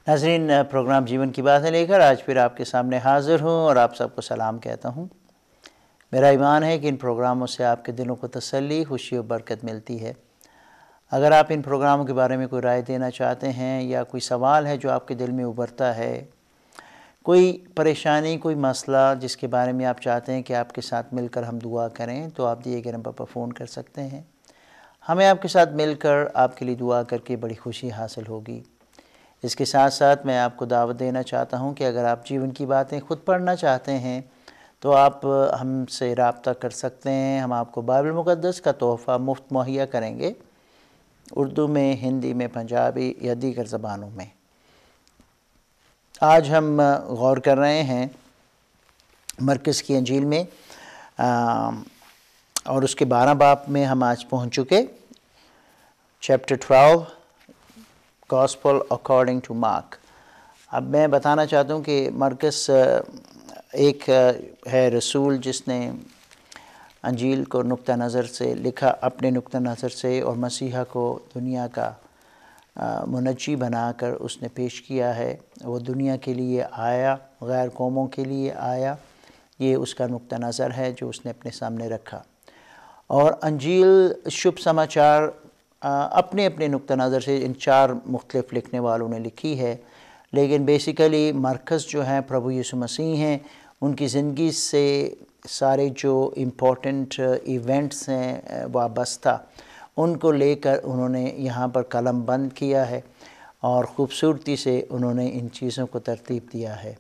नाज़रीन, प्रोग्राम जीवन की बातें लेकर आज फिर आपके सामने हाज़िर हूँ और आप सबको सलाम कहता हूँ। मेरा ईमान है कि इन प्रोग्रामों से आपके दिलों को तसल्ली, खुशी और बरकत मिलती है। अगर आप इन प्रोग्रामों के बारे में कोई राय देना चाहते हैं या कोई सवाल है जो आपके दिल में उभरता है, कोई परेशानी, कोई मसला जिसके बारे में आप चाहते हैं कि आपके साथ मिलकर हम दुआ करें, तो आप दिए गए नंबर पर फ़ोन कर सकते हैं। हमें आपके साथ मिलकर आपके लिए दुआ करके बड़ी खुशी हासिल होगी। इसके साथ साथ मैं आपको दावत देना चाहता हूं कि अगर आप जीवन की बातें ख़ुद पढ़ना चाहते हैं तो आप हमसे रब्ता कर सकते हैं। हम आपको बाइबल मुक़द्दस का तोहफ़ा मुफ्त मुहैया करेंगे, उर्दू में, हिंदी में, पंजाबी या दीगर ज़बानों में। आज हम गौर कर रहे हैं मरकज़ की अंजील में और उसके 12 बाब में हम आज पहुंच चुके। Chapter 12 gospel according to Mark. अब मैं बताना चाहता हूँ कि मरकज़ एक है रसूल जिसने अंजील को नुक्ता नज़र से लिखा, अपने नुक्ता नज़र से, और मसीहा को दुनिया का मुनज्जी बनाकर उसने पेश किया है। वो दुनिया के लिए आया, गैर कौमों के लिए आया। ये उसका नुक्ता नज़र है जो उसने अपने सामने रखा। और अंजील शुभ समाचार अपने अपने नुक्ता नज़र से इन 4 मुख्तलिफ़ लिखने वालों ने लिखी है, लेकिन बेसिकली मरकज़ जो है प्रभु यीशु मसीह हैं। उनकी ज़िंदगी से सारे जो इम्पोर्टेंट इवेंट्स हैं वाबस्ता, उनको लेकर उन्होंने यहाँ पर कलम बंद किया है और ख़ूबसूरती से उन्होंने इन चीज़ों को तरतीब दिया है।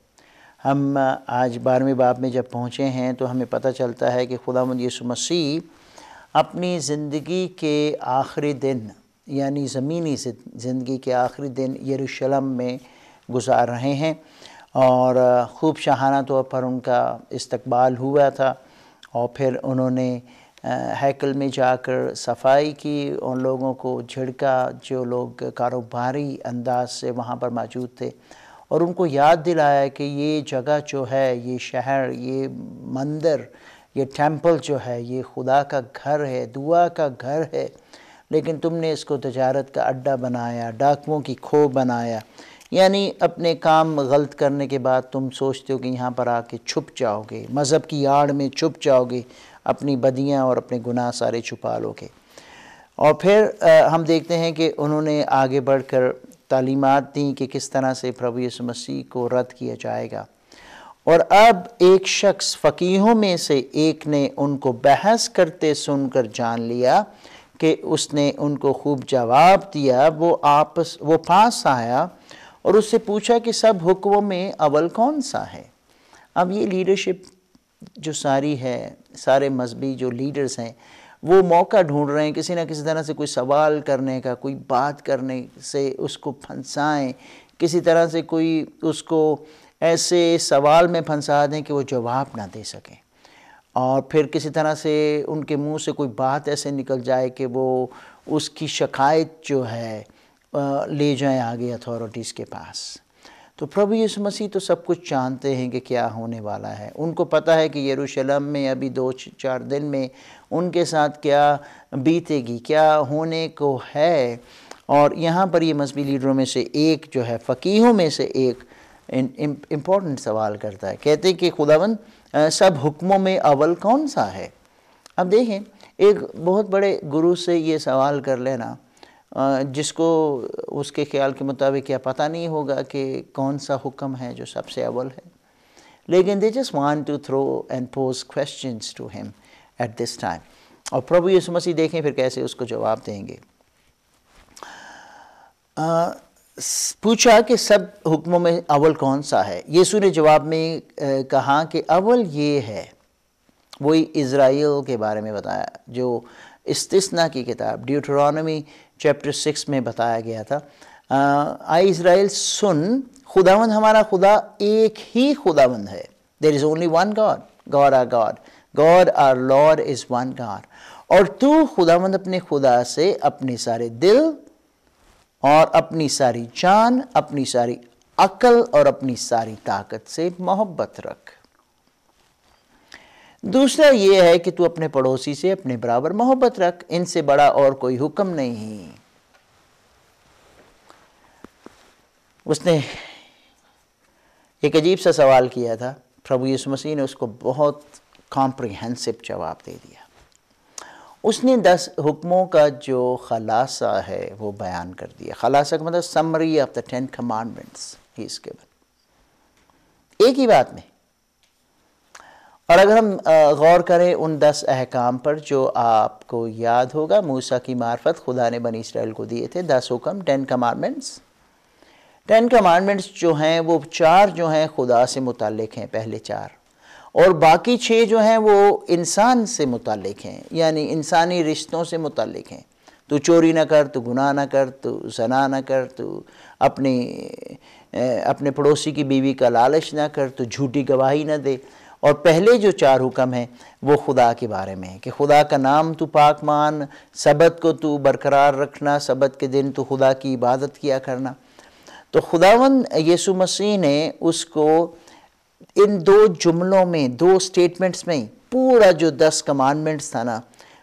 हम आज 12वें बाब में जब पहुँचे हैं तो हमें पता चलता है कि खुदावंद यीशु मसीह अपनी ज़िंदगी के आखिरी दिन, यानी ज़मीनी ज़िंदगी के आखिरी दिन यरूशलेम में गुजार रहे हैं और खूब शाहाना तौर पर उनका इस्तकबाल हुआ था। और फिर उन्होंने हैकल में जाकर सफाई की, उन लोगों को झिड़का जो लोग कारोबारी अंदाज से वहाँ पर मौजूद थे, और उनको याद दिलाया कि ये जगह जो है, ये शहर, ये मंदिर, ये टेंपल जो है, ये खुदा का घर है, दुआ का घर है, लेकिन तुमने इसको तजारत का अड्डा बनाया, डाकुओं की खो बनाया। यानी अपने काम गलत करने के बाद तुम सोचते हो कि यहाँ पर आके छुप जाओगे, मज़हब की आड़ में छुप जाओगे, अपनी बदियाँ और अपने गुनाह सारे छुपा लोगे। और फिर हम देखते हैं कि उन्होंने आगे बढ़कर तालीमात दी कि किस तरह से प्रभु यीशु मसीह को रद्द किया जाएगा। और अब एक शख्स फ़कीहों में से एक ने उनको बहस करते सुनकर जान लिया कि उसने उनको खूब जवाब दिया। वो पास आया और उससे पूछा कि सब हुक्मों में अव्वल कौन सा है। अब ये लीडरशिप जो सारी है, सारे मजहबी जो लीडर्स हैं, वो मौका ढूंढ रहे हैं किसी न किसी तरह से कोई सवाल करने का, कोई बात करने से उसको फंसाएं, किसी तरह से कोई उसको ऐसे सवाल में फंसा दें कि वो जवाब ना दे सकें, और फिर किसी तरह से उनके मुंह से कोई बात ऐसे निकल जाए कि वो उसकी शिकायत जो है ले जाएं आगे अथॉरिटीज़ के पास। तो प्रभु यीशु मसीह तो सब कुछ जानते हैं कि क्या होने वाला है। उनको पता है कि यरूशलेम में अभी 2-4 दिन में उनके साथ क्या बीतेगी, क्या होने को है। और यहाँ पर ये मजहबी लीडरों में से एक जो है, फ़कीहों में से एक, इम्पोर्टेंट सवाल करता है। कहते हैं कि खुदावंद सब हुक्मों में अव्वल कौन सा है। अब देखें, एक बहुत बड़े गुरु से ये सवाल कर लेना जिसको उसके ख्याल के मुताबिक यह पता नहीं होगा कि कौन सा हुक्म है जो सबसे अव्वल है, लेकिन they just want to throw and pose questions to him at this time. और प्रभु यीशु मसीह देखें फिर कैसे उसको जवाब देंगे। पूछा कि सब हुक्मों में अव्वल कौन सा है। यीशु ने जवाब में कहा कि अव्वल ये है। वही इज़राइल के बारे में बताया जो इस्तिस्ना की किताब ड्यूटरोनॉमी चैप्टर 6 में बताया गया था। आई इज़राइल सुन, खुदावंद हमारा खुदा एक ही खुदावंद है। There is only one God, God our God, God our Lord is one God. और तू खुदावंद अपने खुदा से अपने सारे दिल और अपनी सारी जान, अपनी सारी अक्ल और अपनी सारी ताकत से मोहब्बत रख। दूसरा ये है कि तू अपने पड़ोसी से अपने बराबर मोहब्बत रख। इनसे बड़ा और कोई हुक्म नहीं। उसने एक अजीब सा सवाल किया था, प्रभु यीशु मसीह ने उसको बहुत कॉम्प्रिहेंसिव जवाब दे दिया। उसने 10 हुक्मों का जो खलासा है वो बयान कर दिया। खलासा का मतलब summary of the 10 commandments he is given, एक ही बात में। और अगर हम गौर करें उन 10 अहकाम पर, जो आपको याद होगा मूसा की मार्फत खुदा ने बनी इसराइल को दिए थे, 10 हुक्म, 10 कमांडमेंट्स। 10 कमांडमेंट्स जो हैं वो 4 जो हैं खुदा से मुताल्लिक हैं, पहले 4, और बाकी 6 जो हैं वो इंसान से मुताल्लिक हैं, यानी इंसानी रिश्तों से मुताल्लिक हैं। तू चोरी ना कर, तू गुनाह ना कर, तू ज़ना ना कर, तू अपने पड़ोसी की बीवी का लालच ना कर, तू झूठी गवाही ना दे। और पहले जो 4 हुक्म हैं वो खुदा के बारे में है कि खुदा का नाम तू पाक मान, सबत को तू बरकरार रखना, सबत के दिन तू खुदा की इबादत किया करना। तो खुदावंद यीशु मसीह ने उसको इन 2 जुमलों में, 2 स्टेटमेंट्स में पूरा जो 10 कमांडमेंट्स था ना,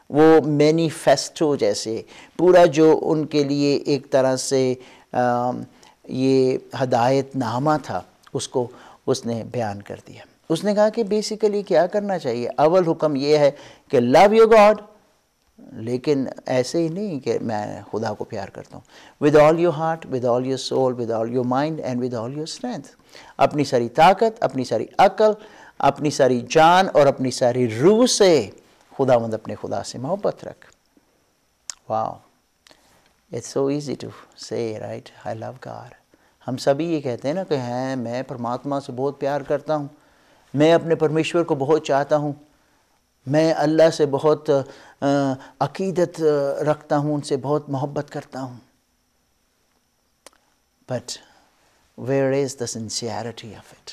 वो मैनिफेस्टो जैसे पूरा जो उनके लिए एक तरह से ये हदायतनामा था, उसको उसने बयान कर दिया। उसने कहा कि बेसिकली क्या करना चाहिए। अव्वल हुक्म ये है कि लव योर गॉड, लेकिन ऐसे ही नहीं कि मैं खुदा को प्यार करता हूँ, with all your heart, with all your soul, with all your mind and with all your strength. अपनी सारी ताकत, अपनी सारी अकल, अपनी सारी जान और अपनी सारी रूह से खुदावंद अपने खुदा से मोहब्बत रख। Wow, it's so easy to say, right, I love God. हम सभी ये कहते हैं ना कि हैं मैं परमात्मा से बहुत प्यार करता हूँ, मैं अपने परमेश्वर को बहुत चाहता हूँ, मैं अल्लाह से बहुत अकीदत रखता हूँ, उनसे बहुत मोहब्बत करता हूँ। But where is the sincerity of it?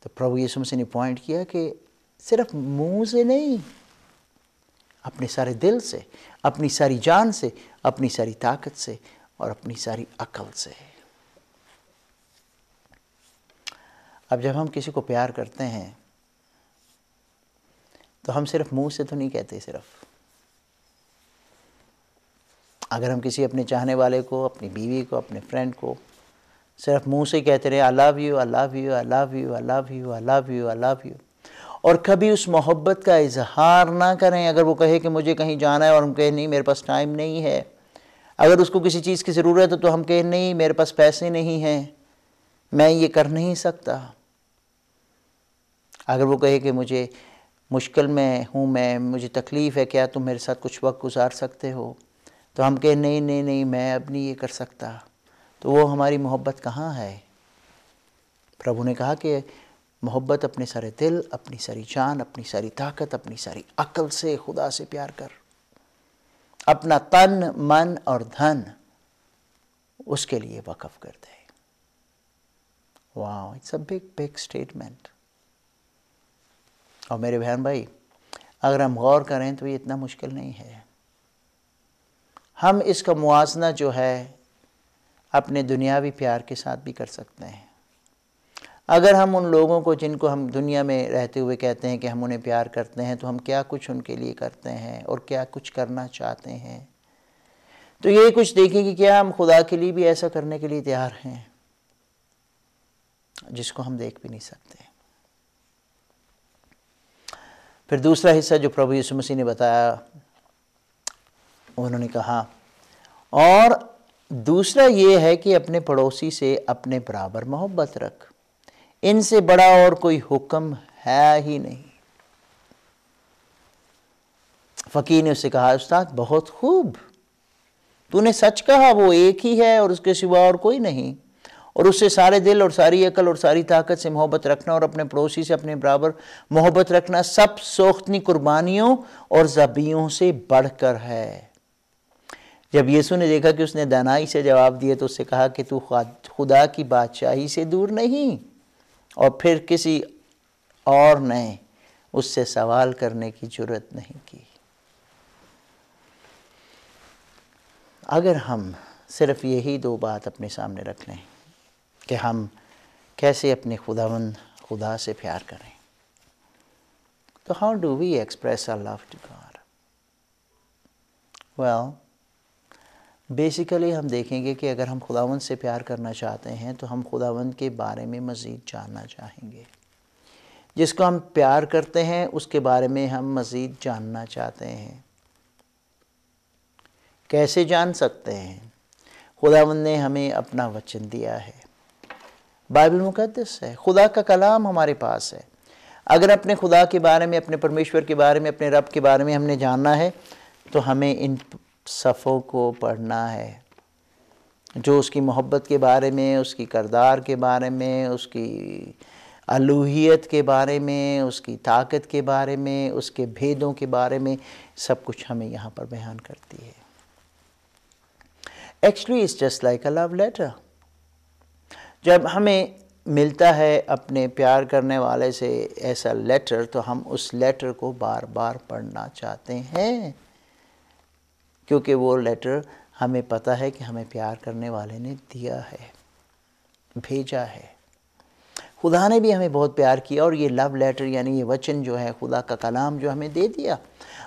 तो प्रभु यीशु मसीह ने पॉइंट किया कि सिर्फ मुंह से नहीं, अपने सारे दिल से, अपनी सारी जान से, अपनी सारी ताकत से और अपनी सारी अकल से। अब जब हम किसी को प्यार करते हैं तो हम सिर्फ मुंह से तो नहीं कहते। सिर्फ अगर हम किसी अपने चाहने वाले को, अपनी बीवी को, अपने फ्रेंड को सिर्फ मुंह से कहते रहे I love you, I love you, I love you, I love you, I love you, I love you, और कभी उस मोहब्बत का इजहार ना करें। अगर वो कहे कि मुझे कहीं जाना है और हम कहें नहीं मेरे पास टाइम नहीं है, अगर उसको किसी चीज़ की ज़रूरत है तो हम कहें नहीं मेरे पास पैसे नहीं हैं, मैं ये कर नहीं सकता। अगर वो कहे कि मुझे मुश्किल में हूँ मैं, मुझे तकलीफ़ है, क्या तुम मेरे साथ कुछ वक्त गुजार सकते हो, तो हम कहें नहीं नहीं नहीं मैं अब नहीं ये कर सकता, तो वो हमारी मोहब्बत कहाँ है? प्रभु ने कहा कि मोहब्बत अपने सारे दिल, अपनी सारी जान, अपनी सारी ताकत, अपनी सारी अकल से खुदा से प्यार कर, अपना तन मन और धन उसके लिए वक़्फ़ कर दे। वाह, it's a big big statement. और मेरे बहन भाई, अगर हम गौर करें तो ये इतना मुश्किल नहीं है। हम इसका मुआजना जो है अपने दुनियावी प्यार के साथ भी कर सकते हैं। अगर हम उन लोगों को जिनको हम दुनिया में रहते हुए कहते हैं कि हम उन्हें प्यार करते हैं, तो हम क्या कुछ उनके लिए करते हैं और क्या कुछ करना चाहते हैं, तो ये कुछ देखें कि क्या हम खुदा के लिए भी ऐसा करने के लिए तैयार हैं जिसको हम देख भी नहीं सकते। फिर दूसरा हिस्सा जो प्रभु यीशु मसीह ने बताया, उन्होंने कहा और दूसरा ये है कि अपने पड़ोसी से अपने बराबर मोहब्बत रख, इनसे बड़ा और कोई हुक्म है ही नहीं। फ़कीर ने उससे कहा उस्ताद बहुत खूब, तूने सच कहा, वो एक ही है और उसके सिवा और कोई नहीं, और उससे सारे दिल और सारी अकल और सारी ताकत से मोहब्बत रखना और अपने पड़ोसी से अपने बराबर मोहब्बत रखना सब सोख्तनी कुर्बानियों और ज़बीहों से बढ़कर है। जब यीशु ने देखा कि उसने दानाई से जवाब दिया तो उससे कहा कि तू खुदा की बादशाही से दूर नहीं, और फिर किसी और ने उससे सवाल करने की जुर्रत नहीं की। अगर हम सिर्फ यही 2 बात अपने सामने रख लें कि हम कैसे अपने खुदा से प्यार करें, तो how do we express our love to God? Well, basically हम देखेंगे कि अगर हम खुदावंद से प्यार करना चाहते हैं तो हम खुदावंद के बारे में मज़ीद जानना चाहेंगे। जिसको हम प्यार करते हैं उसके बारे में हम मज़ीद जानना चाहते हैं। कैसे जान सकते हैं? खुदावंद ने हमें अपना वचन दिया है, बाइबल मुक़द्दस है, खुदा का कलाम हमारे पास है। अगर अपने खुदा के बारे में, अपने परमेश्वर के बारे में, अपने रब के बारे में हमने जानना है तो हमें इन सफ़ों को पढ़ना है, जो उसकी मोहब्बत के बारे में, उसकी करदार के बारे में, उसकी अलूहियत के बारे में, उसकी ताकत के बारे में, उसके भेदों के बारे में, सब कुछ हमें यहाँ पर बयान करती है। Actually it's just like a love letter. जब हमें मिलता है अपने प्यार करने वाले से ऐसा लेटर तो हम उस लेटर को बार बार पढ़ना चाहते हैं, क्योंकि वो लेटर हमें पता है कि हमें प्यार करने वाले ने दिया है, भेजा है। खुदा ने भी हमें बहुत प्यार किया और ये लव लेटर यानी ये वचन जो है, खुदा का कलाम जो हमें दे दिया।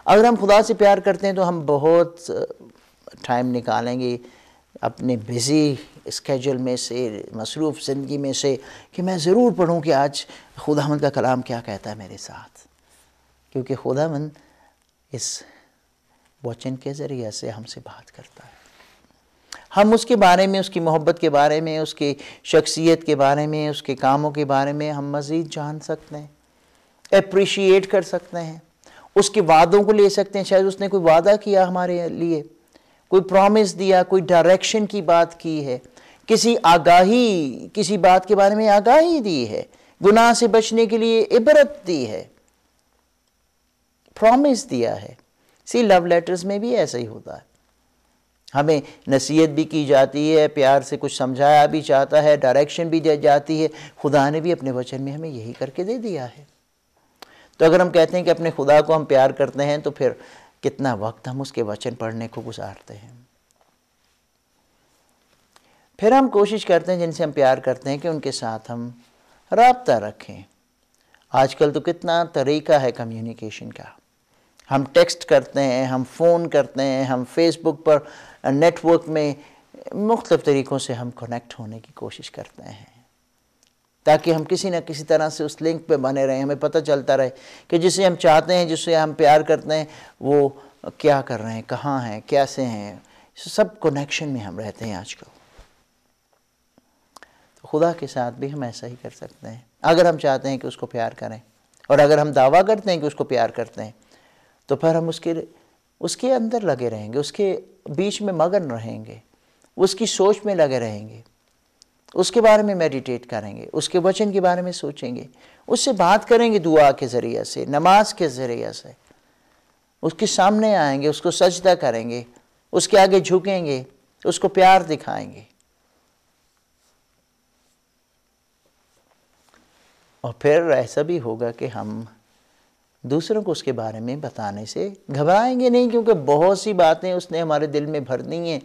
अगर हम खुदा से प्यार करते हैं तो हम बहुत टाइम निकालेंगे अपने बिज़ी स्केजूल में से, मसरूफ़ ज़िंदगी में से, कि मैं ज़रूर पढ़ूं कि आज खुदावंद का कलाम क्या कहता है मेरे साथ, क्योंकि खुदावंद इस वचन के ज़रिए से हमसे बात करता है। हम उसके बारे में, उसकी मोहब्बत के बारे में, उसकी शख्सियत के बारे में, उसके कामों के बारे में हम मज़ीद जान सकते हैं, एप्रिशिएट कर सकते हैं, उसके वादों को ले सकते हैं। शायद उसने कोई वादा किया हमारे लिए, कोई प्रॉमिस दिया, कोई डायरेक्शन की बात की है, किसी आगाही, किसी बात के बारे में आगाही दी है, गुनाह से बचने के लिए इबरत दी है, प्रॉमिस दिया है। लव लेटर्स में भी ऐसा ही होता है। हमें नसीहत भी की जाती है, प्यार से कुछ समझाया भी जाता है, डायरेक्शन भी दी जाती है। खुदा ने भी अपने वचन में हमें यही करके दे दिया है। तो अगर हम कहते हैं कि अपने खुदा को हम प्यार करते हैं तो फिर कितना वक्त हम उसके वचन पढ़ने को गुजारते हैं। फिर हम कोशिश करते हैं जिनसे हम प्यार करते हैं कि उनके साथ हम राब्ता रखें। आजकल तो कितना तरीका है कम्युनिकेशन का। हम टेक्स्ट करते हैं, हम फ़ोन करते हैं, हम फेसबुक पर नेटवर्क में मुख्तलिफ़ तरीक़ों से हम कनेक्ट होने की कोशिश करते हैं, ताकि हम किसी न किसी तरह से उस लिंक पे बने रहें। हमें पता चलता रहे कि जिसे हम चाहते हैं, जिससे हम प्यार करते हैं, वो क्या कर रहे हैं, कहाँ हैं, कैसे हैं। सब कनेक्शन में हम रहते हैं आजकल। तो खुदा के साथ भी हम ऐसा ही कर सकते हैं। अगर हम चाहते हैं कि उसको प्यार करें, और अगर हम दावा करते हैं कि उसको प्यार करते हैं, तो फिर हम उसके अंदर लगे रहेंगे, उसके बीच में मगन रहेंगे, उसकी सोच में लगे रहेंगे, उसके बारे में मेडिटेट करेंगे, उसके वचन के बारे में सोचेंगे, उससे बात करेंगे दुआ के ज़रिए से, नमाज के ज़रिए से, उसके सामने आएंगे, उसको सजदा करेंगे, उसके आगे झुकेंगे, उसको प्यार दिखाएंगे। और फिर ऐसा भी होगा कि हम दूसरों को उसके बारे में बताने से घबराएंगे नहीं, क्योंकि बहुत सी बातें उसने हमारे दिल में भर दी हैं।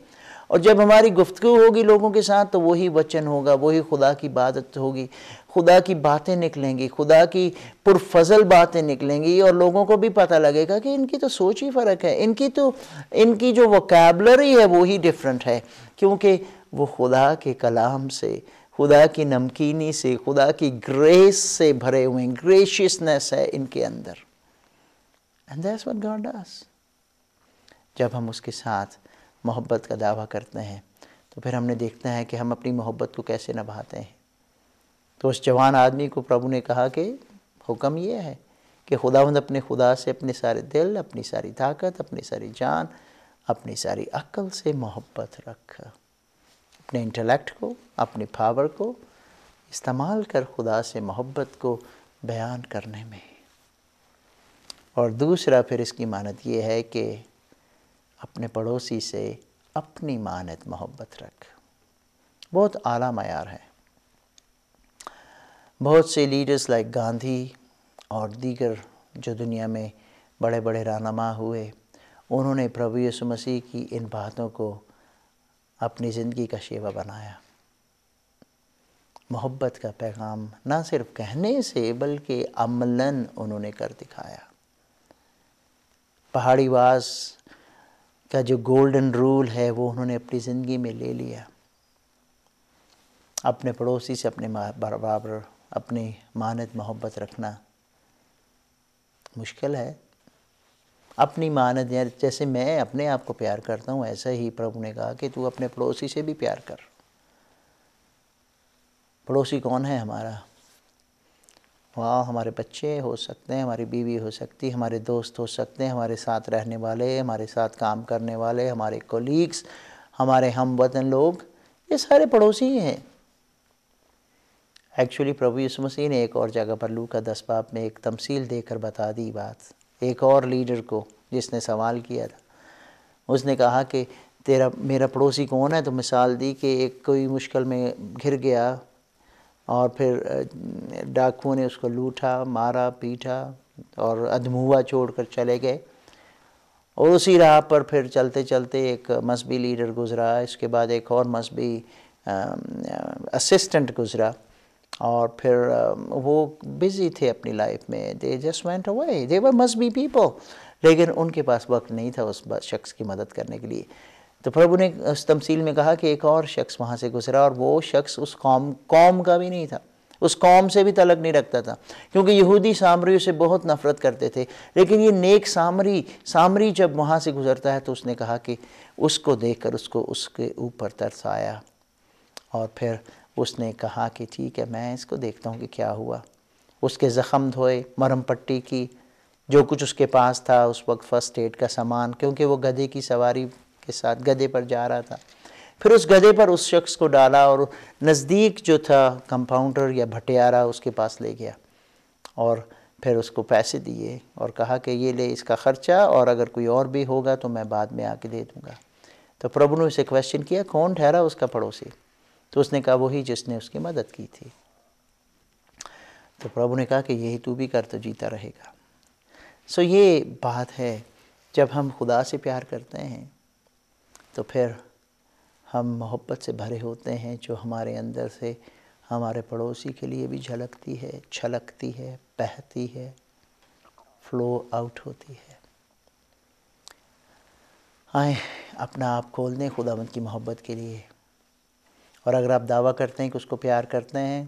और जब हमारी गुफ्तगू होगी लोगों के साथ तो वही वचन होगा, वही खुदा की इबादत होगी, खुदा की बातें निकलेंगी, खुदा की पुरफजल बातें निकलेंगी, और लोगों को भी पता लगेगा कि इनकी तो सोच ही फ़र्क है, इनकी जो वोकैबुलरी है वो ही डिफरेंट है, क्योंकि वो खुदा के कलाम से, खुदा की नमकीनी से, खुदा की ग्रेस से भरे हुए, ग्रेशियसनेस है इनके अंदर। And that's what God does. जब हम उसके साथ मोहब्बत का दावा करते हैं तो फिर हमने देखना है कि हम अपनी मोहब्बत को कैसे निभाते हैं। तो उस जवान आदमी को प्रभु ने कहा कि हुक्म ये है कि खुदावंद अपने खुदा से अपने सारे दिल, अपनी सारी ताकत, अपनी सारी जान, अपनी सारी अक्ल से मोहब्बत रख। अपने इंटेलेक्ट को, अपनी पावर को इस्तेमाल कर खुदा से मोहब्बत को बयान करने में। और दूसरा फिर इसकी मानत ये है कि अपने पड़ोसी से अपनी मानत मोहब्बत रख। बहुत आला मयार है। बहुत से लीडर्स लाइक गांधी और दीगर जो दुनिया में बड़े बड़े रहनुमा हुए, उन्होंने प्रभु यीशु मसीह की इन बातों को अपनी ज़िंदगी का शेवा बनाया। मोहब्बत का पैगाम ना सिर्फ कहने से बल्कि अमलन उन्होंने कर दिखाया। पहाड़ीवास का जो गोल्डन रूल है वो उन्होंने अपनी ज़िंदगी में ले लिया। अपने पड़ोसी से अपने बराबर अपनी मानद मोहब्बत रखना मुश्किल है। अपनी मानद, यार जैसे मैं अपने आप को प्यार करता हूँ, ऐसा ही प्रभु ने कहा कि तू अपने पड़ोसी से भी प्यार कर। पड़ोसी कौन है हमारा? वहाँ हमारे बच्चे हो सकते हैं, हमारी बीवी हो सकती है, हमारे दोस्त हो सकते हैं, हमारे साथ रहने वाले, हमारे साथ काम करने वाले, हमारे कोलीग्स, हमारे हमवतन लोग, ये सारे पड़ोसी ही हैं। एक्चुअली प्रभु यीशु मसीह ने एक और जगह पर लूका 10 बाब में एक तमसील देकर बता दी बात, एक और लीडर को जिसने सवाल किया था। उसने कहा कि मेरा पड़ोसी कौन है? तो मिसाल दी कि एक कोई मुश्किल में घिर गया और फिर डाकुओं ने उसको लूटा, मारा, पीटा और अधमुआ छोड़कर चले गए। और उसी राह पर फिर चलते चलते एक मजहबी लीडर गुज़रा, इसके बाद एक और मजहबी असिस्टेंट गुज़रा, और फिर वो बिज़ी थे अपनी लाइफ में, दे जस्ट वेंट अवे, दे वर मजहबी पीपल, लेकिन उनके पास वक्त नहीं था उस शख्स की मदद करने के लिए। तो प्रभु ने उस तमसील में कहा कि एक और शख्स वहाँ से गुजरा, और वो शख्स उस कौम का भी नहीं था, उस कौम से भी तलक नहीं रखता था, क्योंकि यहूदी सामरियों से बहुत नफ़रत करते थे। लेकिन ये नेक सामरी जब वहाँ से गुज़रता है तो उसने कहा कि उसको देखकर उसको उसके ऊपर तरस आया, और फिर उसने कहा कि ठीक है, मैं इसको देखता हूँ कि क्या हुआ। उसके ज़ख़म धोए, मरहम पट्टी की, जो कुछ उसके पास था उस वक्त फ़र्स्ट एड का सामान, क्योंकि वो गधे की सवारी के साथ गधे पर जा रहा था। फिर उस गधे पर उस शख्स को डाला और नज़दीक जो था कंपाउंडर या भटियारा उसके पास ले गया, और फिर उसको पैसे दिए और कहा कि ये ले इसका ख़र्चा, और अगर कोई और भी होगा तो मैं बाद में आके दे दूँगा। तो प्रभु ने उसे क्वेश्चन किया, कौन ठहरा उसका पड़ोसी? तो उसने कहा वही जिसने उसकी मदद की थी। तो प्रभु ने कहा कि यही तू भी कर तो जीता रहेगा। सो ये बात है, जब हम खुदा से प्यार करते हैं तो फिर हम मोहब्बत से भरे होते हैं, जो हमारे अंदर से हमारे पड़ोसी के लिए भी झलकती है, छलकती है, बहती है, फ्लो आउट होती है। आए अपना आप खोल दें खुदावंद की मोहब्बत के लिए, और अगर आप दावा करते हैं कि उसको प्यार करते हैं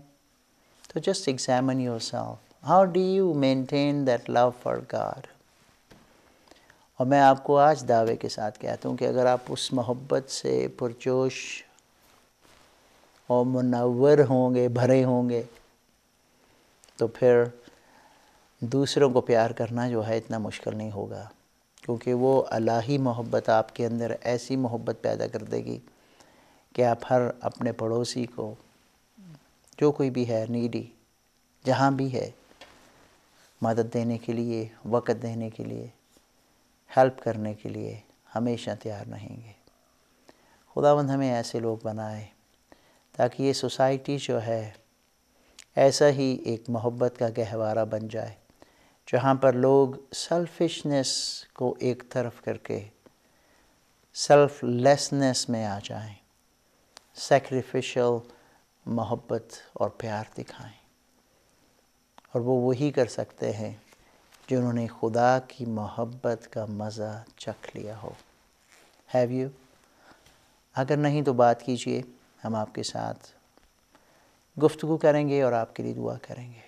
तो just examine yourself, how do you maintain that love for God. और मैं आपको आज दावे के साथ कहता हूँ कि अगर आप उस मोहब्बत से पुरजोश और मुनव्वर होंगे, भरे होंगे, तो फिर दूसरों को प्यार करना जो है इतना मुश्किल नहीं होगा, क्योंकि वो अलाही मोहब्बत आपके अंदर ऐसी मोहब्बत पैदा कर देगी कि आप हर अपने पड़ोसी को, जो कोई भी है नीडी, जहाँ भी है, मदद देने के लिए, वक़्त देने के लिए, हेल्प करने के लिए हमेशा तैयार रहेंगे। खुदावंद हमें ऐसे लोग बनाए ताकि ये सोसाइटी जो है ऐसा ही एक मोहब्बत का गहवारा बन जाए, जहाँ पर लोग सेल्फिशनेस को एक तरफ करके सेल्फलेसनेस में आ जाएं, सैक्रिफिशियल मोहब्बत और प्यार दिखाएं। और वो वही कर सकते हैं जिन्होंने खुदा की मोहब्बत का मज़ा चख लिया हो। Have you? अगर नहीं तो बात कीजिए, हम आपके साथ गुफ्तगू करेंगे और आपके लिए दुआ करेंगे।